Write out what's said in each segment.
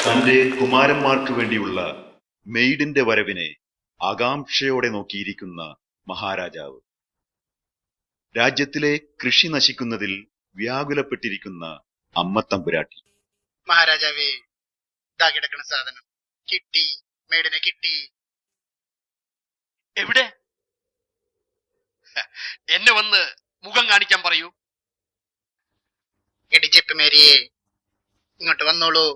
തന്റെ കുമാരന്മാർക്ക് വേണ്ടിയുള്ള മെയ്ഡിന്റെ വരവിനെ ആകാംക്ഷയോടെ നോക്കിയിരിക്കുന്ന മഹാരാജാവ്, രാജ്യത്തിലെ കൃഷി നശിക്കുന്നതിൽ വ്യാകുലപ്പെട്ടിരിക്കുന്ന അമ്മത്തമ്പുരാട്ടി. മഹാരാജാവേ, ഇതാ കിടക്കണ സാധനം കിട്ടി, മെയ്ഡിനെ കിട്ടി. എവിടെ? എന്നെ വന്ന് മുഖം കാണിക്കാൻ പറയൂ. എടി ചെപ്പ് മേരിയെ, ഇങ്ങോട്ട് വന്നോളൂ.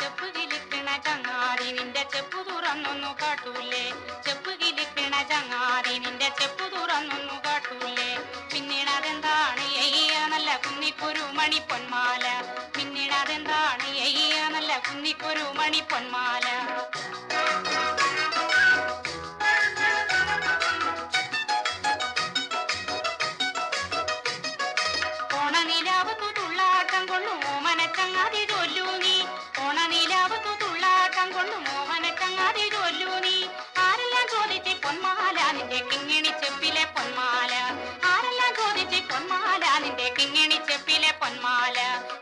ചെപ്പ് കിലിക്കണ ചങ്ങാതി നിന്റെ ചെപ്പ് തുറന്നൊന്നു കാട്ടൂലേ, ചെപ്പ് കിലിക്കണ ചങ്ങാതി നിന്റെ ചെപ്പ് തുറന്നൊന്നു കാട്ടൂലേ. പിന്നീട് അതെന്താണ് എയ്യ നല്ല കുന്നിക്കൊരു മണി പൊന്മാല, പിന്നീട് അതെന്താണ് എയ്യ നല്ല കുന്നിക്കൊരു മണി പൊന്മാല. ഓണനിലാവത്തു തുള്ളാട്ടം കൊള്ളു മോമനച്ചങ്ങാതി ചൊല്ലൂ നീ, ഓണനിലാവത്തു തുള്ളാട്ടം കൊള്ളു മോമനച്ചങ്ങാതി ചൊല്ലൂ നീ. ആരെല്ലാം ചോദിച്ച് പൊന്മാല നിന്റെ കിങ്ങിണി ചെപ്പിലെ പൊന്മാല, ആരെല്ലാം ചോദിച്ച് പൊന്മാല നിന്റെ കിങ്ങിണി ചെപ്പിലെ പൊന്മാല.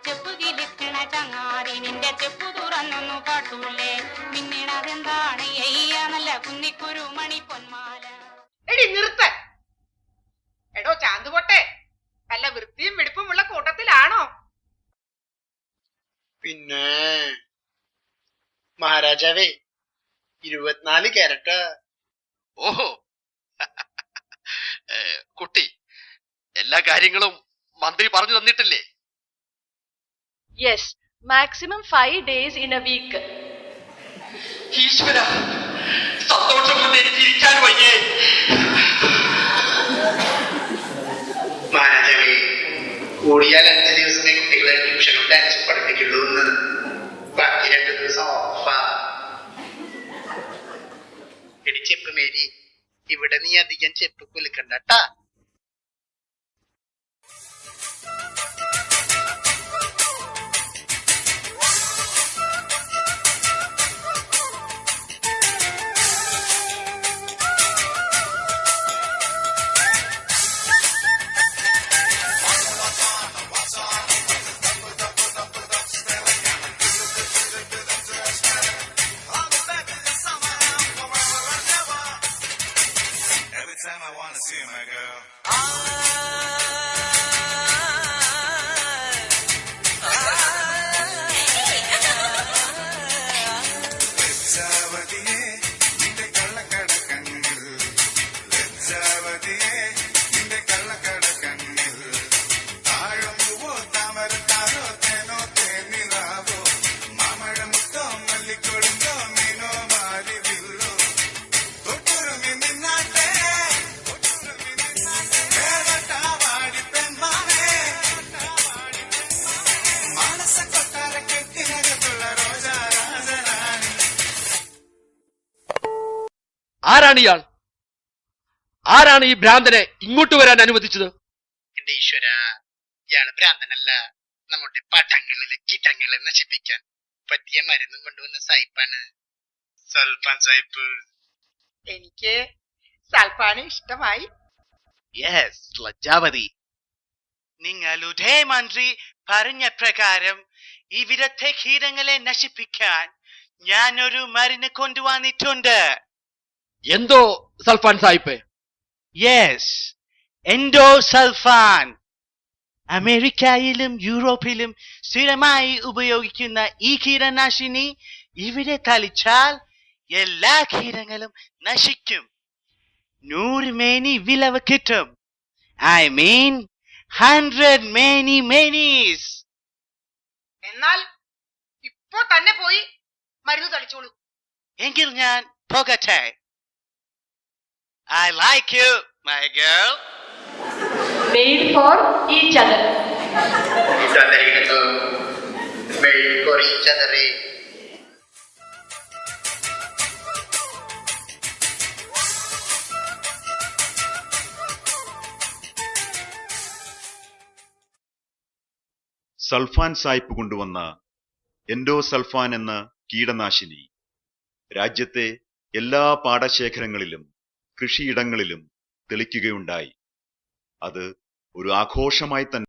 ചെപ്പ് കിലിക്കണ ചങ്ങാതി നിന്റെ ചെപ്പ് തുറന്നൊന്നു കാട്ടൂലേ, പിന്നീട് അതെന്താണ് എയ്യ നല്ല കുന്നിക്കൊരു മണി പൊന്മാല. എടി നിർത്ത. എടോ ചാന്തുപൊട്ടെ, നല്ല വൃത്തിയും വെടുപ്പുമുള്ള കൂട്ടത്തിലാണോ? പിന്നെ മഹാരാജാവേ, 24 ക്യാരറ്റ്. ഓഹോ, കുട്ടി, എല്ലാ കാര്യങ്ങളും മന്ത്രി പറഞ്ഞു തന്നിട്ടില്ലേ? Yes, maximum 5 days in a week. ഈശ്വര, സന്തോഷം കൊണ്ട് എനിക്ക് ഇരിക്കാൻ വയ്യേ. മഹാരാജാവേ, കൂടിയാൽ 5 ദിവസമേ കുട്ടികളെ ട്യൂഷനും ഡാൻസും പഠിപ്പിക്കുള്ളൂ എന്ന്. ബാക്കി 2 ദിവസം ഓഫാ. എടി ചെപ്പ് മേരി, ഇവിടെ നീ അധികം ചെപ്പ് കുലുക്കണ്ടട്ടാ. Every time I wanna see my girl. ലജ്ജാവതിയെ നിന്റെ കള്ളക്കട കണ്ണിൽ, ലജ്ജാവതിയെ നിന്റെ കള്ളക്കട കണ്ണിൽ, താഴമ്പുവോ താമരത്താരോ തേനോ തേനിറാവോ, മാമഴമുത്തോ മല്ലിക്കൊടുന്തോ മീനോ മാരിവില്ലോ, തൊട്ടുരുമി നിന്നാട്ടെ വേവട്ടാവാടി പെൺമാനേ, മാനസ കൊട്ടാര കെട്ടിനകത്തുള്ള റോജാ രാജരാണി. ആരാണ് ഇയാൾ? ആരാണ് ഈ ഭ്രാന്തനെ ഇങ്ങോട്ട് വരാൻ അനുവദിച്ചത്? എന്റെ ഈശ്വര, ഇയാള് ഭ്രാന്തനല്ല, നമ്മുടെ പടങ്ങളിലെ കീടങ്ങളെ നശിപ്പിക്കാൻ പറ്റിയ മരുന്നും കൊണ്ടുവന്ന സായിപ്പാണ്. സൽഫാൻ സായിപ്പ്. എനിക്ക് സൽപ്പാന് ഇഷ്ടമായി. യെസ്, ലജ്ജാവതി. നിങ്ങളുടെ മന്ത്രി പറഞ്ഞ പ്രകാരം ഇവിടത്തെ കീടങ്ങളെ നശിപ്പിക്കാൻ ഞാനൊരു മരുന്ന് കൊണ്ടുവന്നിട്ടുണ്ട്. എന്തോ സൽഫാൻ സാഹിബ്? Yes, endosulfan. അമേരിക്കയിലും യൂറോപ്പിലും സ്ഥിരമായി ഉപയോഗിക്കുന്ന ഈ കീടനാശിനി ഇവിടെ തളിച്ചാൽ എല്ലാ കീടങ്ങളും നശിക്കും. 100 മേനി വിളവ് കിട്ടും. I mean 100 മേനീസ്. എന്നാൽ ഇപ്പോ തന്നെ പോയി മരുന്ന് തളിച്ചോളൂ. എങ്കിൽ ഞാൻ പോകട്ടെ. I like you, my girl. Made for each other. Made for each other. സൾഫാൻ സായിപ്പ് കൊണ്ടുവന്ന എൻഡോസൾഫാൻ എന്ന കീടനാശിനി രാജ്യത്തെ എല്ലാ പാടശേഖരങ്ങളിലും കൃഷിയിടങ്ങളിലും തെളിക്കുകയുണ്ടായി. അത് ഒരു ആഘോഷമായി തന്നെ